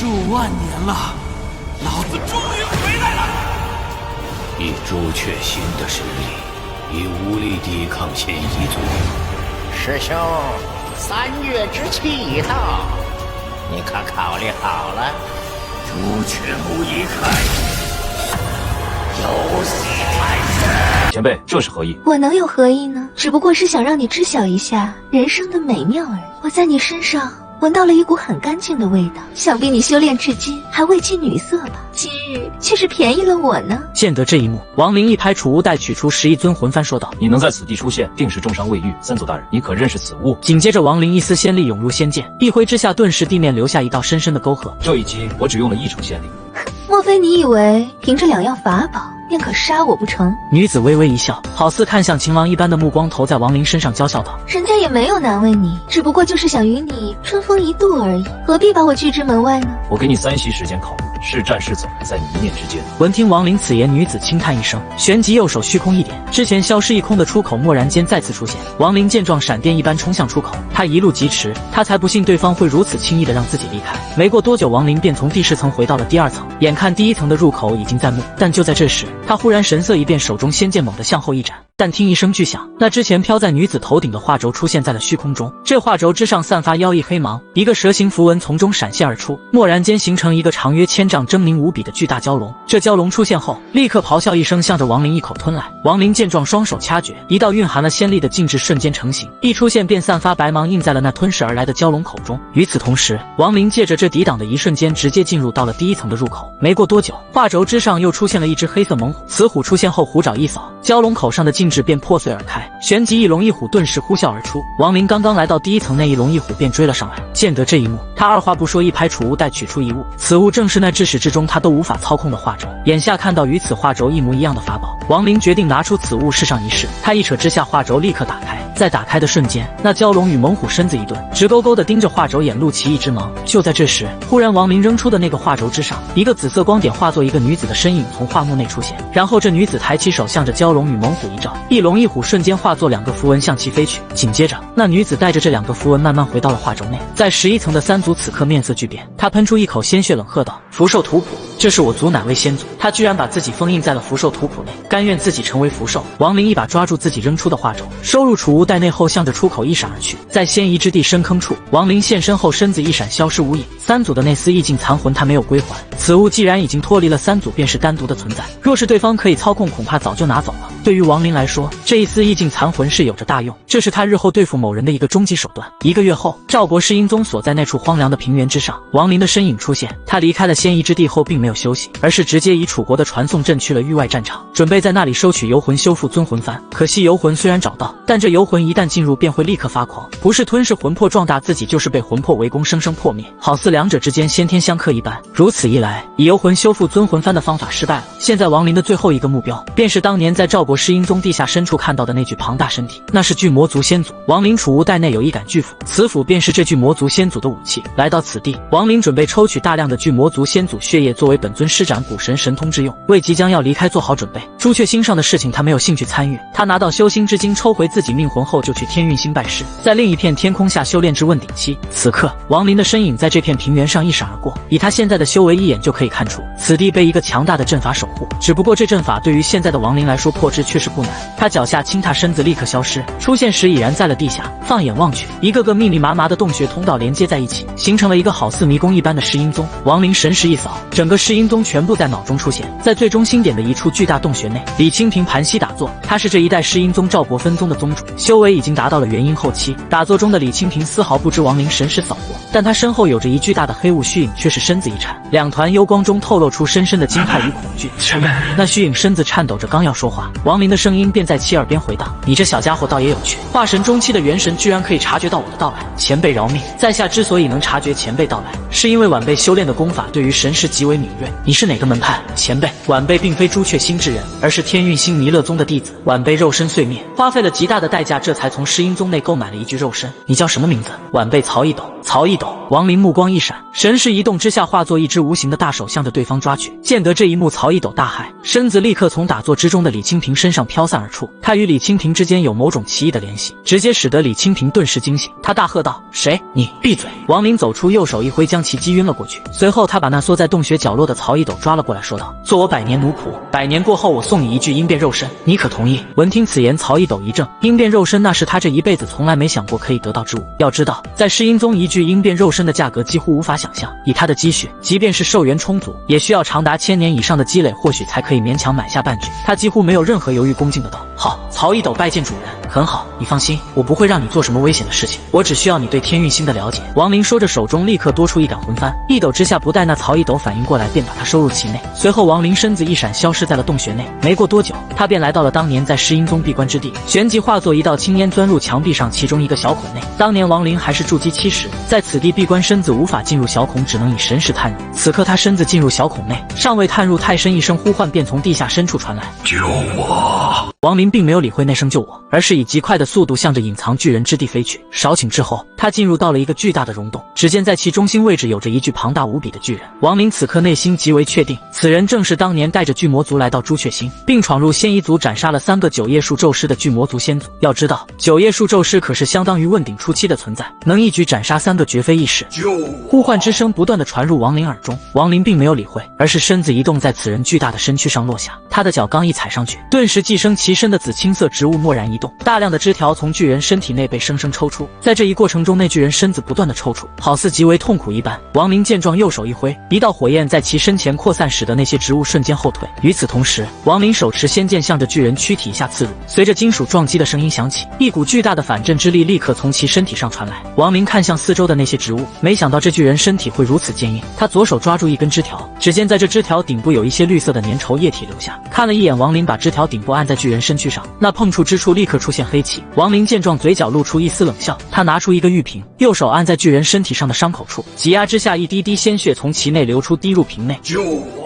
数万年了，老子终于回来了！以朱雀星的实力，已无力抵抗仙一族。师兄，3月之期已到，你可考虑好了？朱雀木已开，游戏开始。前辈，这是何意？我能有何意呢？只不过是想让你知晓一下人生的美妙而已。我在你身上闻到了一股很干净的味道，想必你修炼至今还未近女色吧？今日却是便宜了我呢。见得这一幕，王林一拍储物袋，取出11尊魂幡，说道：“你能在此地出现，定是重伤未愈。三祖大人，你可认识此物？”紧接着，王林一丝仙力涌入仙剑，一挥之下，顿时地面留下一道深深的沟壑。这一击，我只用了1成仙力。莫非你以为凭这2样法宝便可杀我不成？女子微微一笑，好似看向秦王一般的目光投在王林身上，娇笑道：“人家也没有难为你，只不过就是想与你春风一度而已，何必把我拒之门外呢？”我给你3息时间考虑，是战是走，在你一念之间。闻听王林此言，女子轻叹一声，旋即右手虚空一点，之前消失一空的出口蓦然间再次出现。王林见状，闪电一般冲向出口，他一路疾驰，他才不信对方会如此轻易的让自己离开。没过多久，王林便从第10层回到了第2层，眼看第1层的入口已经在目，但就在这时，他忽然神色一变，手中仙剑猛地向后一斩。但听一声巨响，那之前飘在女子头顶的画轴出现在了虚空中，这画轴之上散发妖异黑芒，一个蛇形符文从中闪现而出，蓦然间形成一个长约1000丈、狰狞无比的巨大蛟龙。这蛟龙出现后，立刻咆哮一声，向着王林一口吞来。王林见状，双手掐诀，一道蕴含了仙力的禁制瞬间成型，一出现便散发白芒，印在了那吞噬而来的蛟龙口中。与此同时，王林借着这抵挡的一瞬间，直接进入到了第1层的入口。没过多久，画轴之上又出现了一只黑色猛虎，此虎出现后，虎爪一扫，蛟龙口上的禁制便破碎而开，旋即一龙一虎顿时呼啸而出。王林刚刚来到第1层，那一龙一虎便追了上来。见得这一幕，他二话不说，一拍储物袋取出一物，此物正是那至始至终他都无法操控的画轴。眼下看到与此画轴一模一样的法宝，王林决定拿出此物试上一试。他一扯之下，画轴立刻打开，在打开的瞬间，那蛟龙与猛虎身子一顿，直勾勾地盯着画轴，眼露奇异之芒。就在这时，忽然王林扔出的那个画轴之上，一个紫色光点化作一个女子的身影从画幕内出现，然后这女子抬起手，向着蛟龙与猛虎一照，一龙一虎瞬间化作2个符文向其飞去。紧接着，那女子带着这2个符文慢慢回到了画轴内。在11层的3族此刻面色巨变，他喷出一口鲜血，冷喝道：“福寿图谱，这是我族哪位先祖？他居然把自己封印在了福寿图谱内，甘愿自己成为福寿。”王林一把抓住自己扔出的画轴，收入储物袋内后，向着出口一闪而去。在仙夷之地深坑处，王林现身后，身子一闪，消失无影。3族的那丝意境残魂他没有归还，此物既然已经脱离了3族，便是单独的存在。若是对方可以操控，恐怕早就拿走了。对于王林来说，这一丝意境残魂是有着大用，这是他日后对付某人的一个终极手段。1个月后，赵国世英宗所在那处荒凉的平原之上，王林的身影出现。他离开了仙夷之地后，并没有休息，而是直接以楚国的传送阵去了域外战场，准备在那里收取游魂，修复尊魂幡。可惜游魂虽然找到，但这游魂一旦进入，便会立刻发狂，不是吞噬魂魄壮大自己，就是被魂魄围攻生生破灭，好似2者之间先天相克一般。如此一来，以游魂修复尊魂幡的方法失败了。现在王林的最后一个目标，便是当年在赵国世英宗地下深处看到的那具庞大身体，那是巨魔族先祖。王林储物袋内有一杆巨斧，此斧便是这具魔族先祖的武器。来到此地，王林准备抽取大量的巨魔族先祖血液，作为本尊施展古神神通之用，为即将要离开做好准备。朱雀星上的事情他没有兴趣参与，他拿到修心之精，抽回自己命魂后，就去天运星拜师，在另一片天空下修炼至问鼎期。此刻，王林的身影在这片平原上一闪而过，以他现在的修为，一眼就可以看出，此地被一个强大的阵法守护。只不过这阵法对于现在的王林来说，破之确实不难。他脚下轻踏，身子立刻消失，出现时已然在了地下。放眼望去，一个个密密麻麻的洞穴通道连接在一起，形成了一个好似迷宫一般的世英宗。王林神识一扫，整个世英宗全部在脑中出现。在最中心点的一处巨大洞穴内，李清平盘膝打坐，他是这一代世英宗赵国分宗的宗主，修为已经达到了元婴后期。打坐中的李清平丝毫不知王林神识扫过，但他身后有着一巨大的黑雾虚影，却是身子一颤，2团幽光中透露出深深的惊骇与恐惧。前辈，那虚影身子颤抖着，刚要说话，王林的声音便在其耳边回荡：“你这小家伙倒也有趣，化神中期的元神居然可以察觉到我的到来，前辈饶命！在下之所以能察觉前辈到来，是因为晚辈修炼的功法对于神识极为敏锐。你是哪个门派？前辈，晚辈并非朱雀星之人，而是天运星弥勒宗的弟子。晚辈肉身碎灭，花费了极大的代价，这才从世英宗内购买了一具肉身。你叫什么名字？晚辈曹一斗。曹一斗。王林目光一闪，神识一动之下，化作一只无形的大手，向着对方抓去。见得这一幕，曹一斗大骇，身子立刻从打坐之中的李清平身上飘散而出。他与李清平之间有某种奇异的联系，直接使得李清平顿时惊醒。他大喝道：“谁？你闭嘴！”王林走出，右手一挥，将将其击晕了过去。随后他把那缩在洞穴角落的曹一斗抓了过来，说道：“做我100年奴仆，100年过后我送你一具鹰变肉身，你可同意？”闻听此言，曹一斗一怔，鹰变肉身那是他这一辈子从来没想过可以得到之物。要知道，在世鹰宗一具鹰变肉身的价格几乎无法想象，以他的积蓄，即便是寿元充足，也需要长达1000年以上的积累，或许才可以勉强买下半具。他几乎没有任何犹豫，恭敬的道：“好。”曹一斗拜见主人。很好，你放心，我不会让你做什么危险的事情，我只需要你对天运星的了解。王林说着，手中立刻多出一杆魂幡，一斗之下不待那曹一斗反应过来，便把他收入其内。随后王林身子一闪，消失在了洞穴内。没过多久，他便来到了当年在世鹰宗闭关之地，旋即化作一道青烟钻入墙壁上其中一个小孔内。当年王林还是筑基期时，在此地闭关，身子无法进入小孔，只能以神识探入。此刻他身子进入小孔内，尚未探入太深，一声呼唤便从地下深处传来：“救我！”王林并没有理会那声救我，而是以极快的速度向着隐藏巨人之地飞去。少顷之后，他进入到了一个巨大的溶洞，只见在其中心位置有着一具庞大无比的巨人。王林此刻内心极为确定，此人正是当年带着巨魔族来到朱雀星，并闯入仙夷族斩杀了3个9叶树咒师的巨魔族先祖。要知道，9叶树咒师可是相当于问鼎初期的存在，能一举斩杀3个绝非易事。呼唤之声不断的传入王林耳中，王林并没有理会，而是身子移动在此人巨大的身躯上落下。他的脚刚一踩上去，顿时寄生其身的紫青色植物蓦然移动，大量的枝条从巨人身体内被生生抽出。在这一过程中，那巨人身子不断的抽搐，好似极为痛苦一般。王林见状，右手一挥，一道火焰在其身前扩散，使得那些植物瞬间后退。与此同时，王林手持仙剑向着巨人躯体下刺入，随着金属撞击的声音响起，一股巨大的反震之力立刻从其身体上传来。王林看向四周的那些植物，没想到这巨人身体会如此坚硬。他左手抓住一根枝条，只见在这枝条顶部有一些绿色的粘稠液体流下。看了一眼，王林把枝条顶部按在巨人身躯上，那碰触之处立刻出现黑气。王林见状，嘴角露出一丝冷笑，他拿出一个玉瓶，右手按在巨人身体上的伤口处，挤压之下，一滴滴鲜血从其内流出，滴入瓶内。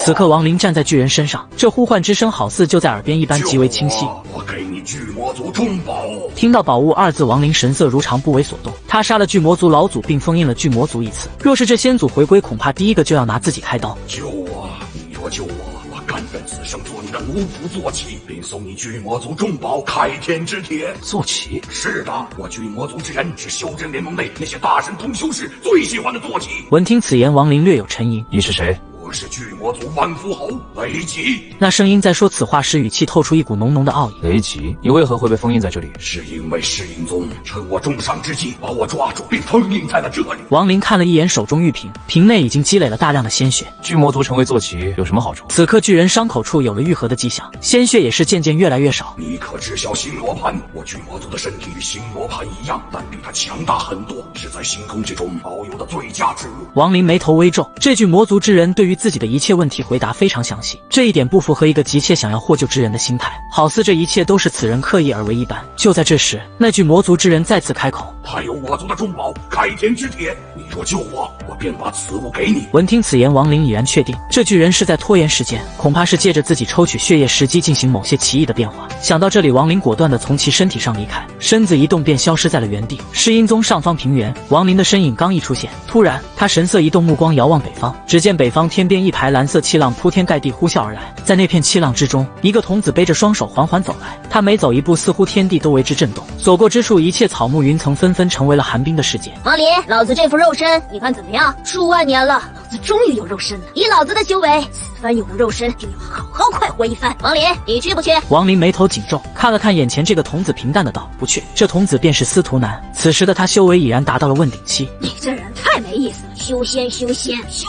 此刻王林站在巨人身上，这呼唤之声好似就在耳边一般，极为清晰。我给你巨魔族中宝。听到宝物2字，王林神色如常，不为所动。他杀了巨魔族老祖，并封印了巨魔族一次，若是这先祖回归，恐怕第一个就要拿自己开刀。救我！你若救我，甘愿此生做你的奴仆坐骑，并送你巨魔族重宝开天之铁。坐骑？是的，我巨魔族之人是修真联盟内那些大神通修士最喜欢的坐骑。闻听此言，王林略有沉吟。你是谁？我是巨魔族万夫侯雷吉。那声音在说此话时，语气透出一股浓浓的傲意。雷吉，你为何会被封印在这里？是因为世隐宗趁我重伤之际，把我抓住并封印在了这里。王林看了一眼手中玉瓶，瓶内已经积累了大量的鲜血。巨魔族成为坐骑有什么好处？此刻巨人伤口处有了愈合的迹象，鲜血也是渐渐越来越少。你可知晓星罗盘？我巨魔族的身体与星罗盘一样，但比它强大很多，是在星空之中遨游的最佳之物。王林眉头微皱，这具魔族之人对于自己的一切问题回答非常详细，这一点不符合一个急切想要获救之人的心态，好似这一切都是此人刻意而为一般。就在这时，那具魔族之人再次开口：还有我族的重宝开天之铁，你若救我，我便把此物给你。闻听此言，王林已然确定这巨人是在拖延时间，恐怕是借着自己抽取血液时机进行某些奇异的变化。想到这里，王林果断地从其身体上离开，身子一动便消失在了原地。世阴宗上方平原，王林的身影刚一出现，突然他神色一动，目光遥望北方，只见北方天边一排蓝色气浪铺天盖地呼啸而来，在那片气浪之中，一个童子背着双手缓缓走来，他每走一步，似乎天地都为之震动，所过之处一切草木云层纷纷成为了寒冰的世界。王林，老子这副肉身你看怎么样？数万年了，老子终于有肉身了，以老子的修为，此番有了肉身就要好好快活一番。王林，你去不去？王林眉头紧皱，看了看眼前这个童子，平淡的道：不去。这童子便是司徒南，此时的他修为已然达到了问鼎期。你这人太没意思了，修仙修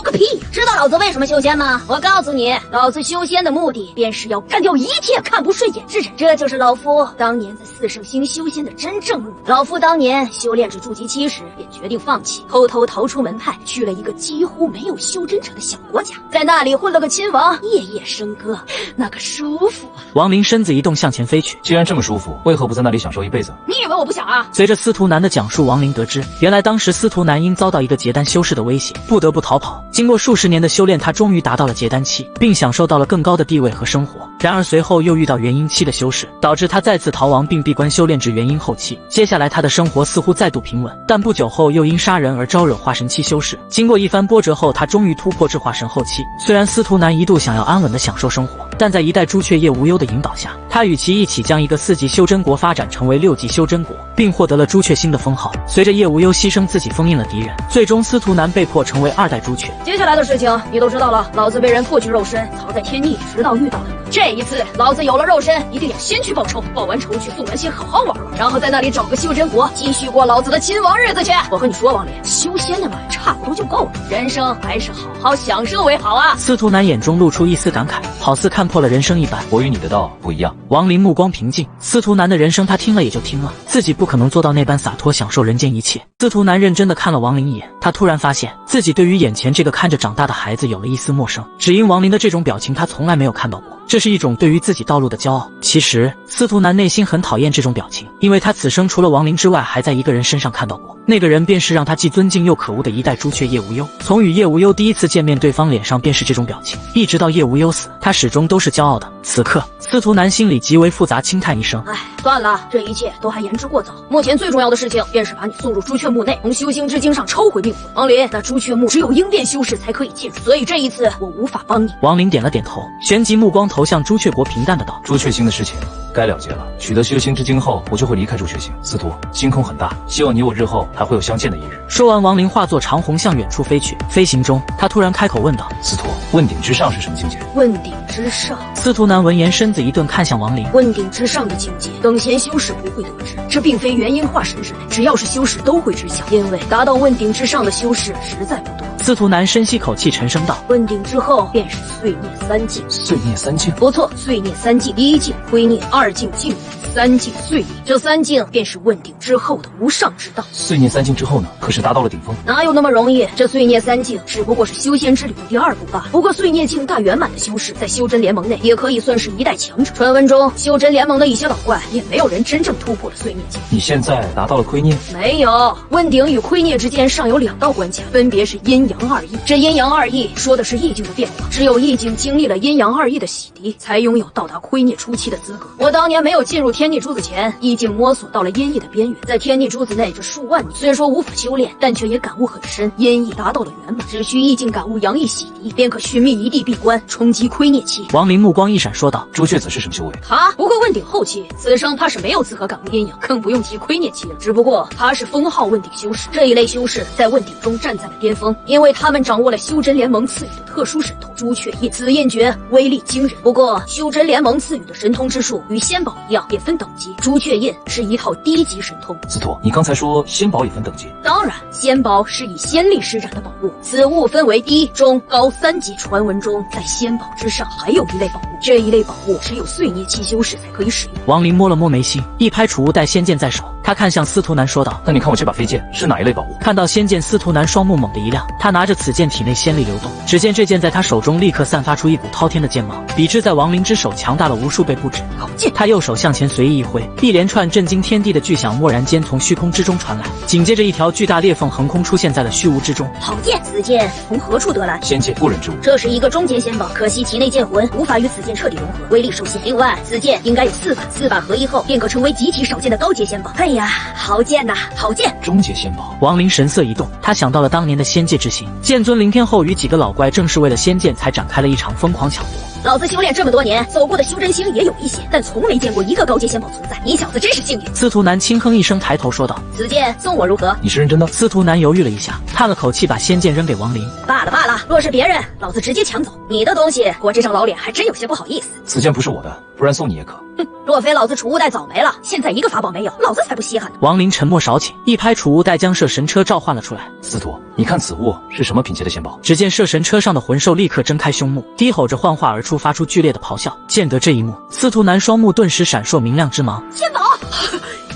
个屁！知道老子为什么修仙吗？我告诉你，老子修仙的目的便是要干掉一切看不顺眼之人，这就是老夫当年在四圣星修仙的真正目的。老夫当年修炼至筑基期时，便决定放弃，偷偷逃出门派，去了一个几乎没有修真者的小国家，在那里混了个亲王，夜夜笙歌，那个舒服啊！王林身子一动，向前飞去。既然这么舒服，为何不在那里享受一辈子？你以为我不想啊？随着司徒南的讲述，王林得知，原来当时司徒南因遭到一个结丹修士的威胁，不得不逃跑。经过数十年的修炼，他终于达到了结丹期，并享受到了更高的地位和生活。然而随后又遇到元婴期的修士，导致他再次逃亡并闭关修炼至元婴后期。接下来他的生活似乎再度平稳，但不久后又因杀人而招惹化神期修士。经过一番波折后，他终于突破至化神后期。虽然司徒南一度想要安稳的享受生活，但在一代朱雀叶无忧的引导下，他与其一起将一个4级修真国发展成为6级修真国，并获得了朱雀星的封号。随着叶无忧牺牲自己封印了敌人，最终司徒南被迫成为2代朱雀。接下来的事情你都知道了，老子被人破去肉身，藏在天逆，直到遇到了你。这一次老子有了肉身，一定要先去报仇，报完仇去宋兰心好好玩玩，然后在那里找个修真国，继续过老子的亲王日子去。我和你说，王林，修仙的嘛，差不多就够了，人生还是好好享受为好啊。司徒南眼中露出一丝感慨，好似看破了人生一般。我与你的道不一样。王林目光平静，司徒南的人生他听了也就听了，自己不可能做到那般洒脱享受人间一切。司徒南认真地看了王林一眼，他突然发现自己对于眼前这个看着长大的孩子有了一丝陌生，只因王林的这种表情他从来没有看到过，这是一种对于自己道路的骄傲。其实司徒南内心很讨厌这种表情，因为他此生除了王林之外还在一个人身上看到过，那个人便是让他既尊敬又可恶的一代朱雀叶无忧。从与叶无忧第一次见面，对方脸上便是这种表情，一直到叶无忧死，他始终都是骄傲的。此刻司徒南心里极为复杂，轻叹一声，唉，算了，这一切都还言之过早，目前最重要的事情便是把你送入朱雀墓内，从修行之经上抽回命魂。王林，那朱雀墓只有鹰变修士才可以进入，所以这一次我无法帮你。王林点了点头，旋即目光投向朱雀国，平淡的道，朱雀星的事情该了结了，取得修行之经后，我就会离开朱雀星。司徒，星空很大，希望你我日后还会有相见的一日。说完，王林化作长虹向远处飞去。飞行中，他突然开口问道，司徒，问鼎之上是什么境界？问鼎之上。司徒南闻言身子一顿，看向王林，问鼎之上的境界，等闲修士不会得知，这并非元婴化神之类，只要是修士都会知晓，因为达到问鼎之上的修士实在不多。司徒南深吸口气，沉声道，问鼎之后便是碎孽3境。碎孽3境？不错，碎孽3境，1境灰孽，2境净孽，3境碎孽，这3境便是问鼎之后的无上之道。碎孽3境之后呢？可是达到了顶峰？哪有那么容易？这碎孽3境只不过是修仙之旅的第2步罢了。不过碎孽境大圆满的修士，在修真联盟内也可以算是一代强者。传闻中，修真联盟的一些老怪，也没有人真正突破了碎孽境。你现在达到了亏孽？没有，问鼎与亏孽之间尚有2道关卡，分别是阴阳2异。这阴阳2异说的是意境的变化，只有意境经历了阴阳2异的洗涤，才拥有到达亏孽初期的资格。我当年没有进入天逆珠子前，意境摸索到了阴翳的边缘，在天逆珠子内这数万年，虽说无法修炼，但却也感悟很深，阴翳达到了圆满，只需意境感悟阳翳洗涤，便可寻觅一地闭关，冲击亏孽期。王林目光一闪，说道，朱雀子是什么修为？他不过问鼎后期，此生他是没有资格感悟阴阳，更不用提亏孽期了。只不过他是封号问鼎修士，这一类修士在问鼎中站在了巅峰，因为他们掌握了修真联盟赐予的特殊神通朱雀印，此印诀威力惊人。不过修真联盟赐予的神通之术与仙宝一样，也分等级，朱雀印是一套低级神通。司徒，你刚才说仙宝也分等级？当然，仙宝是以仙力施展的宝物，此物分为低、中、高3级。传闻中，在仙宝之上还有一类宝物，这一类宝物只有碎孽期修士才可以使用。王林摸了摸眉心，一拍储物袋，仙剑在手，他看向司徒南说道，那你看我这把飞剑是哪一类宝物？看到仙剑，司徒南双目猛地一亮，他拿着此剑，体内仙力流动，只见这剑在他手中立刻散发出一股滔天的剑芒，比之在王林之手强大了无数倍不止。好剑！他右手向前随意一挥，一连串震惊天地的巨响蓦然间从虚空之中传来，紧接着一条巨大裂缝横空出现在了虚无之中。好剑！此剑从何处得来？仙剑，过人之物。这是一个中阶仙宝，可惜体内剑魂无法与此剑彻底融合，威力受限。另外，此剑应该有4把合一后便可成为极其少见的高阶仙宝。哎呀，好剑呐，好剑！中阶仙宝。王林神色一动，他想到了当年的仙界之行，剑尊临天后与几个老怪正是为了仙剑才展开了一场疯狂抢夺。老子修炼这么多年，走过的修真星也有一些，但从没见过一个高阶仙宝存在。你小子真是幸运。司徒南轻哼一声，抬头说道：“此剑送我如何？”你是认真的？司徒南犹豫了一下，叹了口气，把仙剑扔给王林。罢了罢了，若是别人，老子直接抢走。你的东西，我这张老脸还真有些不好意思。此剑不是我的，不然送你也可。哼，若非老子储物袋早没了，现在一个法宝没有，老子才不稀罕呢。王林沉默少顷，一拍储物袋，将摄神车召唤了出来。司徒，你看此物是什么品阶的仙宝？只见摄神车上的魂兽立刻睁开凶目，低吼着幻化而出，发出剧烈的咆哮。见得这一幕，司徒南双目顿时闪烁明亮之芒。仙宝！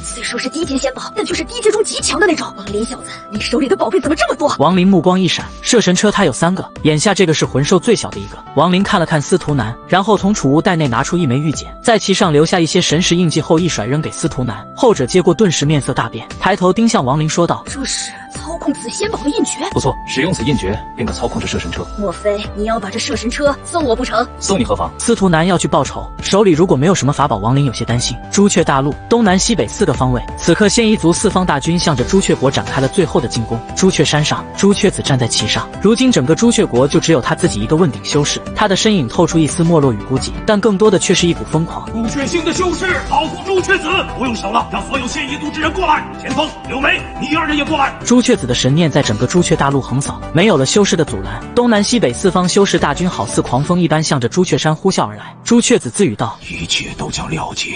虽说是低阶仙宝，但却是低阶中极强的那种。王林小子，你手里的宝贝怎么这么多？王林目光一闪，摄神车他有3个，眼下这个是魂兽最小的一个。王林看了看司徒南，然后从储物袋内拿出一枚玉简，在其上留下一些神识印记后一甩扔给司徒南，后者接过顿时面色大变，抬头盯向王林说道：“这是操控此仙宝的印诀。不错，使用此印诀，便可操控这摄神车。莫非你要把这摄神车送我不成？送你何妨？司徒南要去报仇，手里如果没有什么法宝，亡灵有些担心。朱雀大陆东南西北4个方位，此刻仙夷族4方大军向着朱雀国展开了最后的进攻。朱雀山上，朱雀子站在其上，如今整个朱雀国就只有他自己一个问鼎修士，他的身影透出一丝没落与孤寂，但更多的却是一股疯狂。朱雀星的修士保护朱雀子，不用守了，让所有仙夷族之人过来。前锋，柳梅，你2人也过来。朱雀子的神念在整个朱雀大陆横扫，没有了修士的阻拦，东南西北4方修士大军好似狂风一般向着朱雀山呼啸而来。朱雀子自语道：一切都将了结。